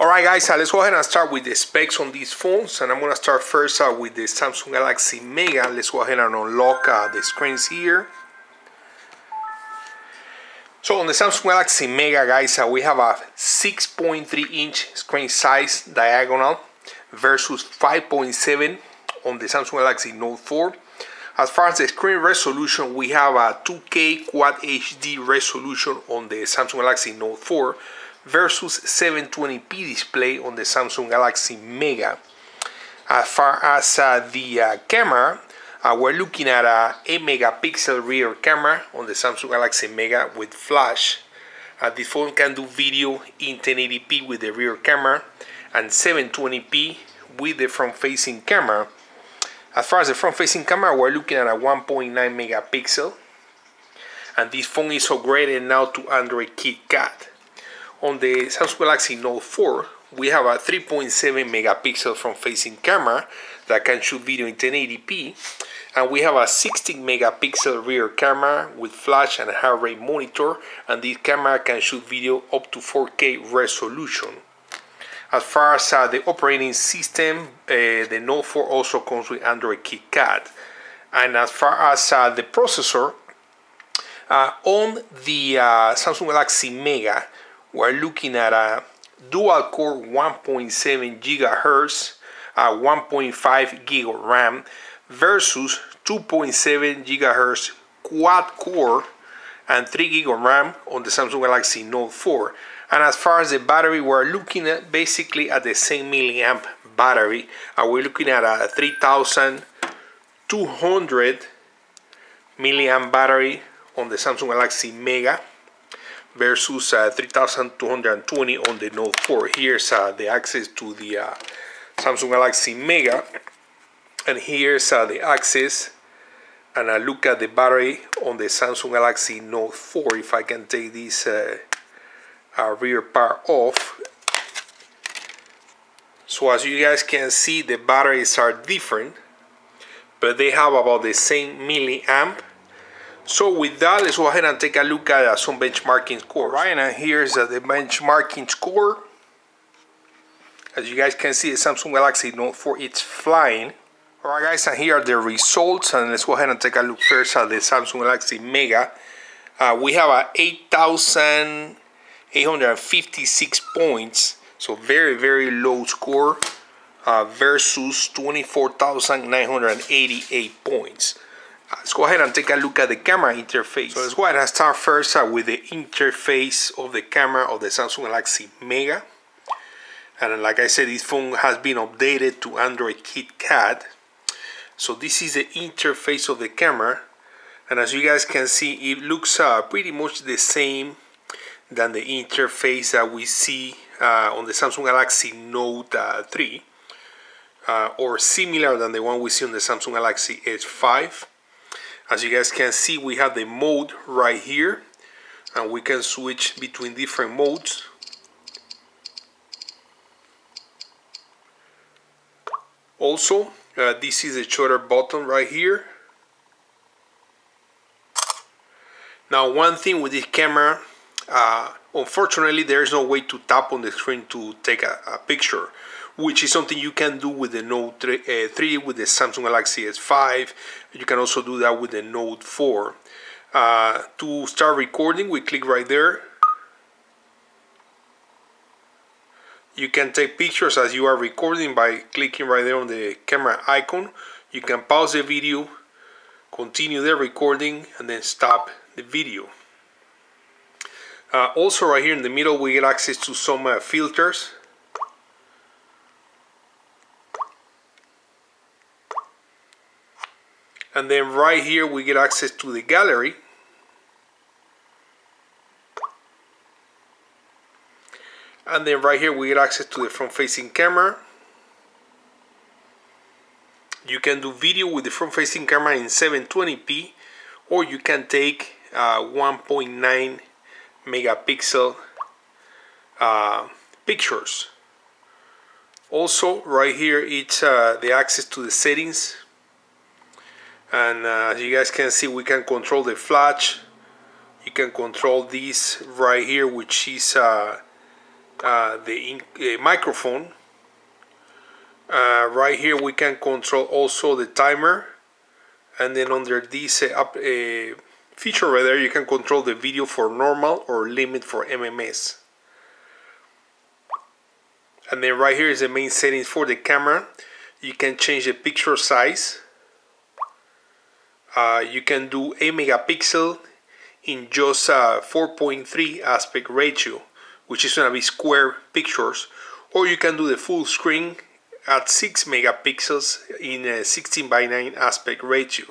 Alright guys, let's go ahead and start with the specs on these phones, and I'm going to start first with the Samsung Galaxy Mega. Let's go ahead and unlock the screens here. So on the Samsung Galaxy Mega, guys, we have a 6.3 inch screen size diagonal versus 5.7 on the Samsung Galaxy Note 4. As far as the screen resolution, we have a 2K Quad HD resolution on the Samsung Galaxy Note 4 versus 720p display on the Samsung Galaxy Mega. As far as the camera, we're looking at a 8 megapixel rear camera on the Samsung Galaxy Mega with flash. The phone can do video in 1080p with the rear camera and 720p with the front-facing camera. As far as the front-facing camera, we're looking at a 1.9 megapixel, and this phone is upgraded now to Android KitKat. On the Samsung Galaxy Note 4, we have a 3.7 megapixel front-facing camera that can shoot video in 1080p, and we have a 16 megapixel rear camera with flash and heart rate monitor, and this camera can shoot video up to 4K resolution. As far as the operating system, the Note 4 also comes with Android KitKat. And as far as the processor, on the Samsung Galaxy Mega, we're looking at a dual-core 1.7 GHz, 1.5 gig of RAM versus 2.7 GHz quad-core and 3 gig of RAM on the Samsung Galaxy Note 4. And as far as the battery, we're looking at basically at the same milliamp battery. We're looking at a 3200 milliamp battery on the Samsung Galaxy Mega versus 3220 on the Note 4. Here's the access to the Samsung Galaxy Mega, and here's the access and a look at the battery on the Samsung Galaxy Note 4. If I can take this rear part off. So as you guys can see, the batteries are different, but they have about the same milliamp. So with that, let's go ahead and take a look at some benchmarking scores. Right, and here's the benchmarking score. As you guys can see, the Samsung Galaxy Note 4, it's flying. Alright guys, and here are the results, and let's go ahead and take a look first at the Samsung Galaxy Mega. We have a 8,856 points, so very low score, versus 24,988 points. Let's go ahead and take a look at the camera interface. So let's go ahead and start first with the interface of the camera of the Samsung Galaxy Mega. And like I said, this phone has been updated to Android KitKat. So this is the interface of the camera, and as you guys can see, it looks pretty much the same than the interface that we see on the Samsung Galaxy Note 3, or similar than the one we see on the Samsung Galaxy S5. As you guys can see, we have the mode right here, and we can switch between different modes. Also, this is the shutter button right here. Now, one thing with this camera, unfortunately, there is no way to tap on the screen to take a picture, which is something you can do with the Note 3 with the Samsung Galaxy S5. You can also do that with the Note 4. To start recording, we click right there. You can take pictures as you are recording by clicking right there on the camera icon. You can pause the video, continue the recording, and then stop the video. Also right here in the middle, we get access to some filters. And then right here we get access to the gallery. And then right here we get access to the front-facing camera. You can do video with the front-facing camera in 720p, or you can take 1.9 megapixel pictures. Also right here it's the access to the settings, and as you guys can see, we can control the flash. You can control this right here, which is the microphone. Right here we can control also the timer, and then under this feature right there you can control the video for normal or limit for MMS. And then right here is the main settings for the camera. You can change the picture size. You can do 8 megapixel in just 4.3 aspect ratio, which is going to be square pictures, or you can do the full screen at 6 megapixels in a 16:9 aspect ratio.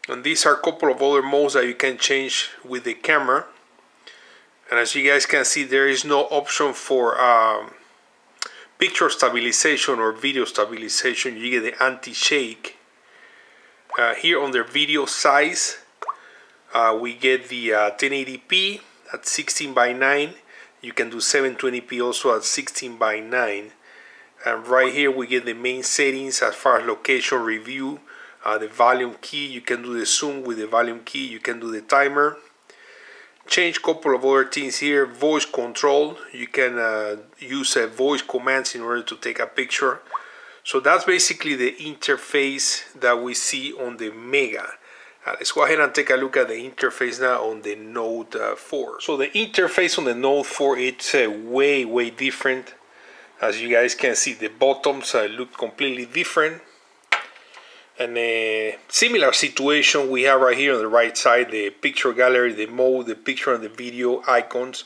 And these are a couple of other modes that you can change with the camera. And as you guys can see, there is no option for picture stabilization or video stabilization. You get the anti-shake. Here under video size, we get the 1080p at 16:9. You can do 720p also at 16:9. And right here we get the main settings as far as location review, the volume key. You can do the zoom with the volume key. You can do the timer. Change a couple of other things here. Voice control. You can use voice commands in order to take a picture. So that's basically the interface that we see on the Mega. Let's go ahead and take a look at the interface now on the Note 4. So the interface on the Note 4, it's way different. As you guys can see, the buttons look completely different. And a similar situation we have right here on the right side, the picture gallery, the mode, the picture and the video icons.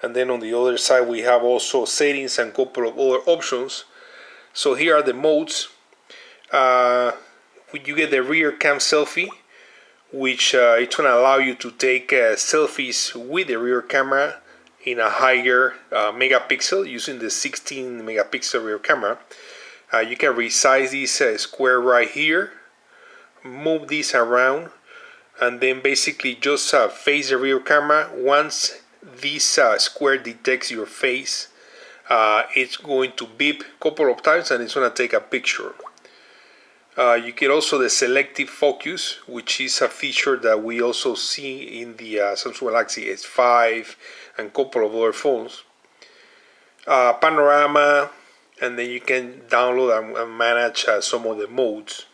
And then on the other side we have also settings and a couple of other options. So here are the modes. You get the rear cam selfie, which it's going to allow you to take selfies with the rear camera in a higher megapixel using the 16 megapixel rear camera. You can resize this square right here, move this around, and then basically just face the rear camera. Once this square detects your face, it's going to beep a couple of times and it's going to take a picture. You get also the selective focus, which is a feature that we also see in the Samsung Galaxy S5 and a couple of other phones. Panorama, and then you can download and manage some of the modes.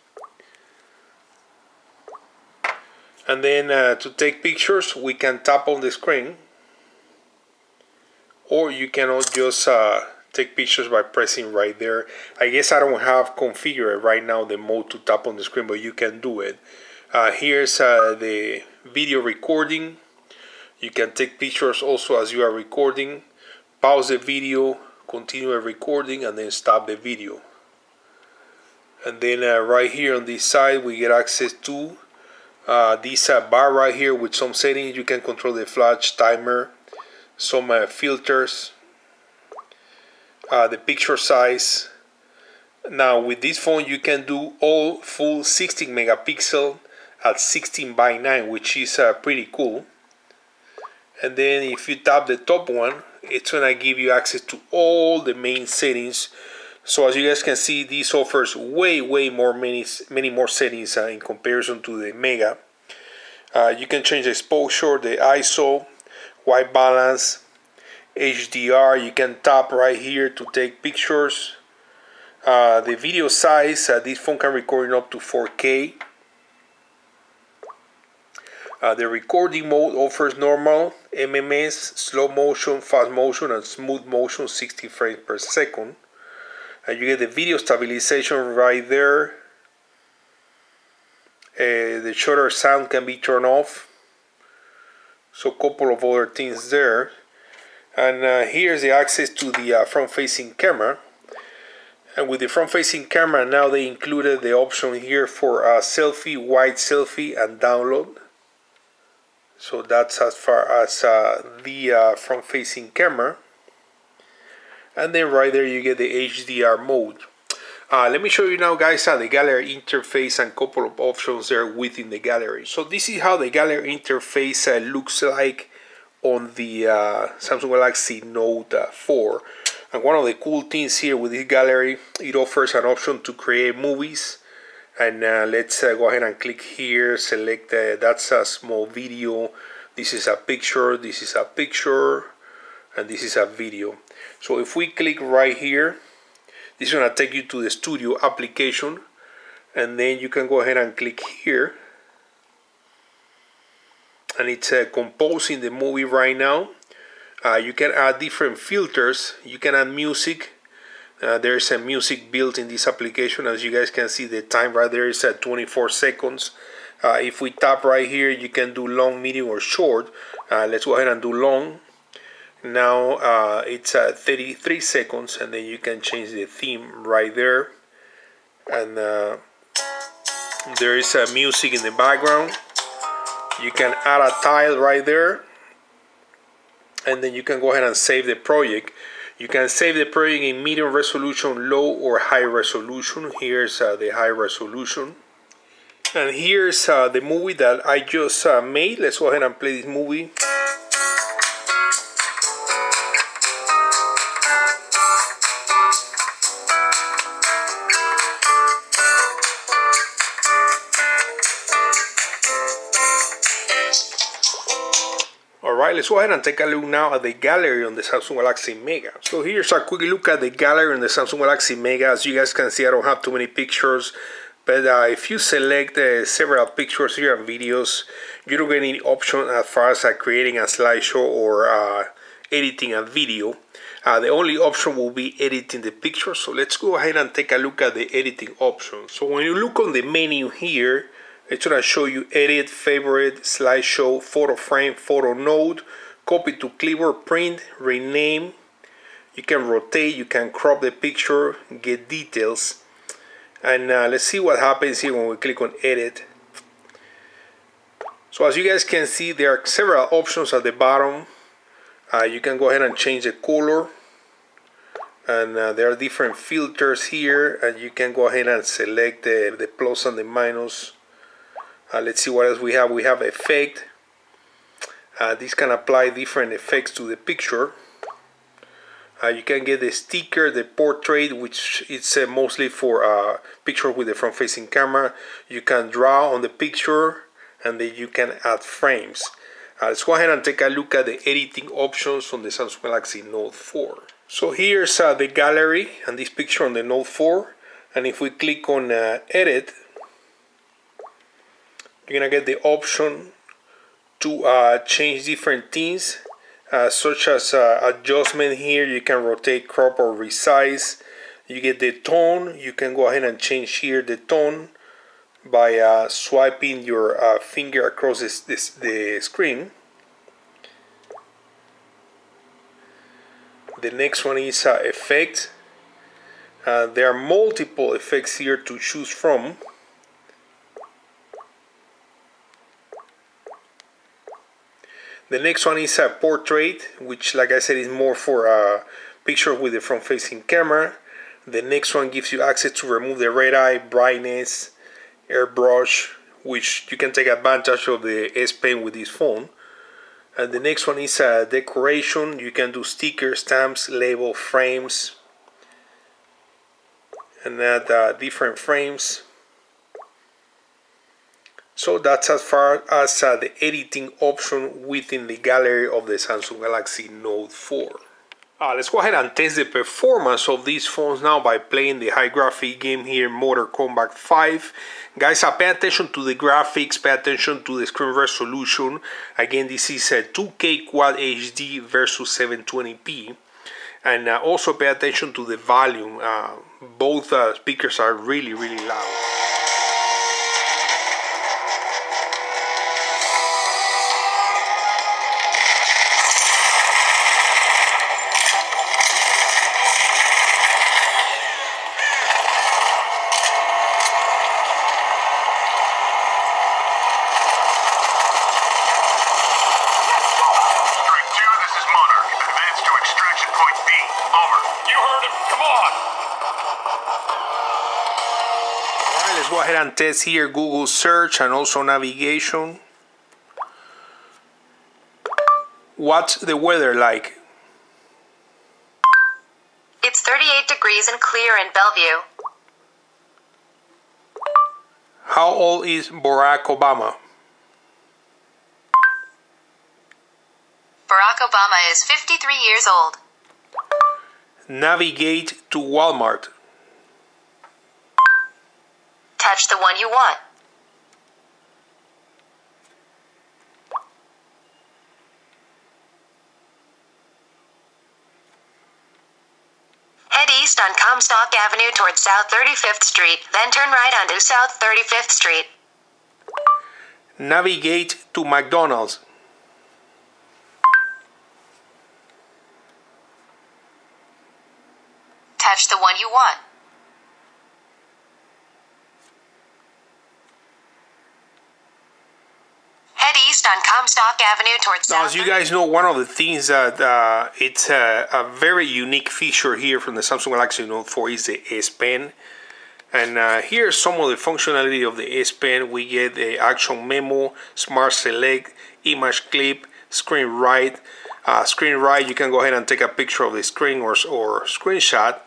And then to take pictures, we can tap on the screen, or you can just take pictures by pressing right there. I guess I don't have configured right now the mode to tap on the screen, but you can do it. Here's the video recording. You can take pictures also as you are recording. Pause the video, continue recording, and then stop the video. And then right here on this side we get access to this bar right here with some settings. You can control the flash, timer, some filters, the picture size. Now with this phone you can do all full 16 megapixel at 16:9, which is pretty cool. And then if you tap the top one, it's gonna give you access to all the main settings. So as you guys can see, this offers way more many more settings in comparison to the Mega. You can change the exposure, the ISO, white balance, HDR. You can tap right here to take pictures. The video size, this phone can record in up to 4K. The recording mode offers normal, MMS, slow motion, fast motion, and smooth motion, 60 frames per second. You get the video stabilization right there. The shutter sound can be turned off. So a couple of other things there. And here's the access to the front-facing camera. And with the front-facing camera, now they included the option here for selfie, wide selfie, and download. So that's as far as the front-facing camera. And then right there you get the HDR mode. Let me show you now, guys, the gallery interface and a couple of options there within the gallery. So this is how the gallery interface looks like on the Samsung Galaxy Note 4. And one of the cool things here with this gallery, it offers an option to create movies. And let's go ahead and click here, select that's a small video This is a picture, this is a picture, and this is a video. So if we click right here, this is going to take you to the studio application, and then you can go ahead and click here, and it's composing the movie right now. You can add different filters, you can add music. There's a music built in this application. As you guys can see, the time right there is at 24 seconds. If we tap right here, you can do long, medium, or short. Let's go ahead and do long. Now it's 33 seconds, and then you can change the theme right there. And there is music in the background. You can add a tile right there, and then you can go ahead and save the project. You can save the project in medium resolution, low, or high resolution. Here's the high resolution. And here's the movie that I just made. Let's go ahead and play this movie. Alright, let's go ahead and take a look now at the gallery on the Samsung Galaxy Mega. So here's a quick look at the gallery on the Samsung Galaxy Mega. As you guys can see, I don't have too many pictures, but if you select several pictures here and videos, you don't get any option as far as creating a slideshow or editing a video. The only option will be editing the picture. So let's go ahead and take a look at the editing options. So when you look on the menu here, it's going to show you edit, favorite, slideshow, photo frame, photo node, copy to clipboard, print, rename. You can rotate, you can crop the picture, get details. And let's see what happens here when we click on edit. So as you guys can see, there are several options at the bottom. You can go ahead and change the color. And there are different filters here, and you can go ahead and select the plus and the minus. Let's see what else we have. We have effect. This can apply different effects to the picture. You can get the sticker, the portrait, which is mostly for picture with the front-facing camera. You can draw on the picture, and then you can add frames. Let's go ahead and take a look at the editing options on the Samsung Galaxy Note 4. So here's the gallery and this picture on the Note 4. And if we click on edit, you're gonna get the option to change different things, such as adjustment here. You can rotate, crop, or resize. You get the tone. You can go ahead and change here the tone by swiping your finger across the screen. The next one is effect. There are multiple effects here to choose from. The next one is a portrait, which, like I said, is more for pictures with the front-facing camera. The next one gives you access to remove the red eye, brightness, airbrush, which you can take advantage of the S Pen with this phone. And the next one is decoration. You can do stickers, stamps, label, frames, and add different frames. So that's as far as the editing option within the gallery of the Samsung Galaxy Note 4. Let's go ahead and test the performance of these phones now by playing the high graphic game here, Mortal Kombat 5. Guys, pay attention to the graphics, pay attention to the screen resolution. Again, this is a 2K Quad HD versus 720p. And also pay attention to the volume. Both speakers are really, really loud. Let's go ahead and test here Google search and also navigation. What's the weather like? It's 38 degrees and clear in Bellevue. How old is Barack Obama? Barack Obama is 53 years old. Navigate to Walmart. Touch the one you want. Head east on Comstock Avenue towards South 35th Street, then turn right onto South 35th Street. Navigate to McDonald's. Touch the one you want. Head east on Comstock Avenue towards Now, South. as you guys know, one of the things that it's a very unique feature here from the Samsung Galaxy Note 4 is the S Pen. And here's some of the functionality of the S Pen. We get the Action Memo, Smart Select, Image Clip, Screen Write. Screen Write, you can go ahead and take a picture of the screen or screenshot.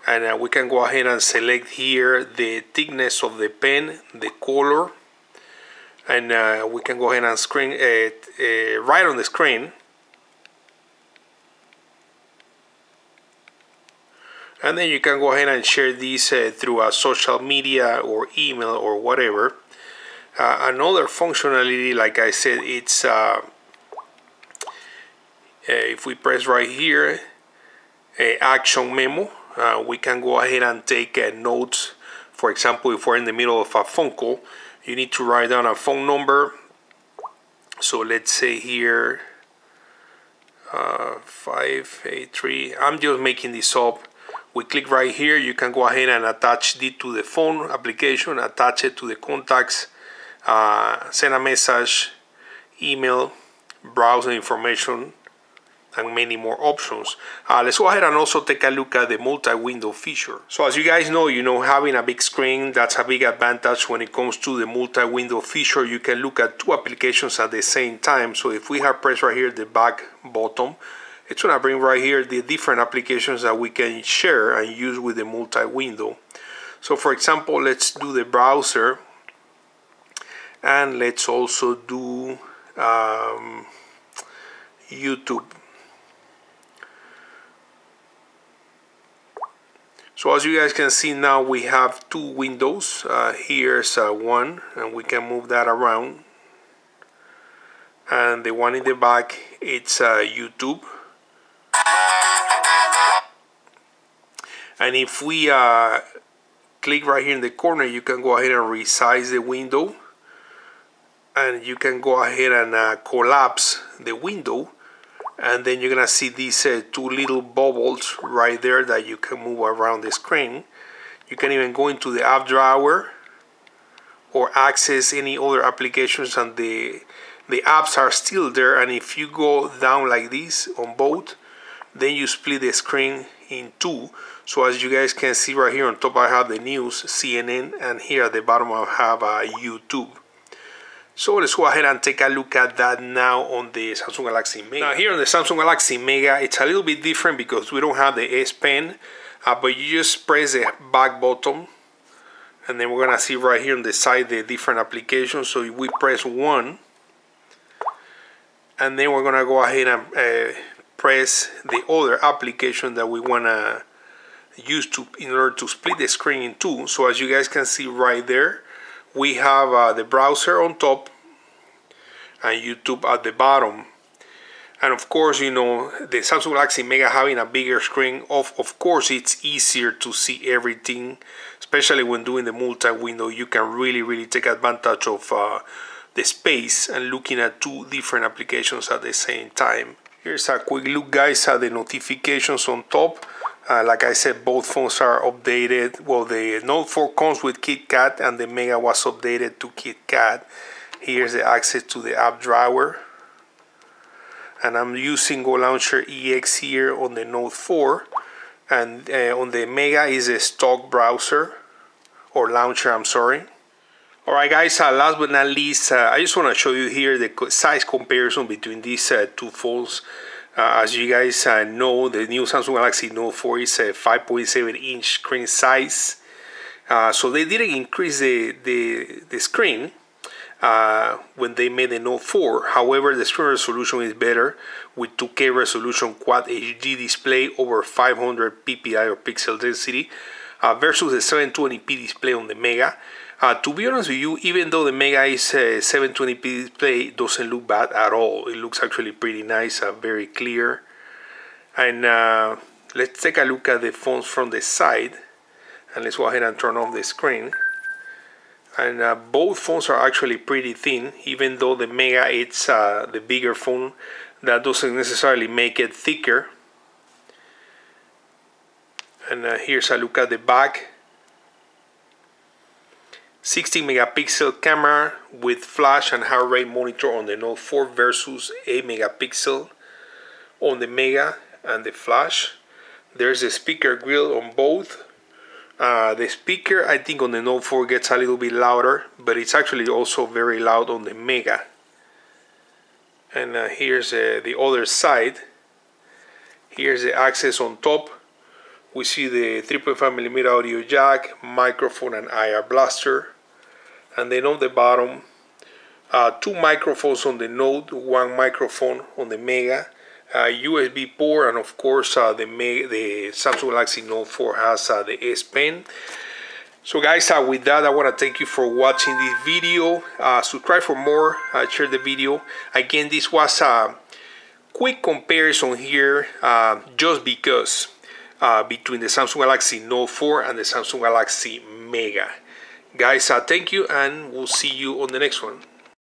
And we can go ahead and select here the thickness of the pen, the color. And we can go ahead and write on the screen. And then you can go ahead and share these through a social media or email or whatever. Another functionality, like I said, it's if we press right here, Action Memo, we can go ahead and take notes. For example, if we're in the middle of a phone call, you need to write down a phone number. So let's say here 583. I'm just making this up. We click right here. You can go ahead and attach it to the phone application, attach it to the contacts, send a message, email, browse the information, and many more options. Let's go ahead and also take a look at the multi-window feature. So as you guys know, having a big screen, that's a big advantage when it comes to the multi-window feature. You can look at two applications at the same time. So if we have pressed right here the back button, it's gonna bring right here the different applications that we can share and use with the multi-window. So for example, let's do the browser, and let's also do YouTube. So as you guys can see now, we have two windows. Here's one, and we can move that around. And the one in the back, it's YouTube. And if we click right here in the corner, you can go ahead and resize the window. And you can go ahead and collapse the window. And then you're gonna see these two little bubbles right there that you can move around the screen. You can even go into the app drawer or access any other applications, and the apps are still there. And if you go down like this on both, then you split the screen in two. So as you guys can see right here on top, I have the news, CNN, and here at the bottom I have YouTube. So let's go ahead and take a look at that now on the Samsung Galaxy Mega. Now here on the Samsung Galaxy Mega, it's a little bit different because we don't have the S Pen, but you just press the back button, and then we're gonna see right here on the side the different applications. So we press one, and then we're gonna go ahead and press the other application that we wanna use in order to split the screen in two. So as you guys can see right there, we have the browser on top and YouTube at the bottom. And of course, the Samsung Galaxy Mega having a bigger screen, of course it's easier to see everything, especially when doing the multi-window. You can really take advantage of the space and looking at two different applications at the same time. Here's a quick look, guys, at the notifications on top. Like I said, both phones are updated. Well, the Note 4 comes with KitKat, and the Mega was updated to KitKat. Here's the access to the app drawer. And I'm using Go Launcher EX here on the Note 4. And on the Mega is a stock browser, or launcher, I'm sorry. Alright guys, last but not least, I just want to show you here the size comparison between these two phones. As you guys know, the new Samsung Galaxy Note 4 is a 5.7-inch screen size. So they didn't increase the screen. when they made the Note 4. However, the screen resolution is better with 2K resolution Quad HD display over 500 ppi or pixel density versus the 720p display on the Mega. To be honest with you, even though the Mega is a 720p display, it doesn't look bad at all. It looks actually pretty nice, very clear. And let's take a look at the phones from the side. And let's go ahead and turn off the screen. And both phones are actually pretty thin, even though the Mega it's the bigger phone. That doesn't necessarily make it thicker. And here's a look at the back. 60 megapixel camera with flash and heart rate monitor on the Note 4 versus 8 megapixel on the Mega and the flash. There's a speaker grill on both. The speaker, I think, on the Note 4 gets a little bit louder, but it's actually also very loud on the Mega. And here's the other side. Here's the access on top. We see the 3.5mm audio jack, microphone and IR blaster. And then on the bottom, 2 microphones on the Note, 1 microphone on the Mega, USB port, and of course the Samsung Galaxy Note 4 has the S Pen. So guys, with that, I want to thank you for watching this video. Subscribe for more, share the video. Again, this was a quick comparison here, just because between the Samsung Galaxy Note 4 and the Samsung Galaxy Mega. Guys, thank you, and we'll see you on the next one.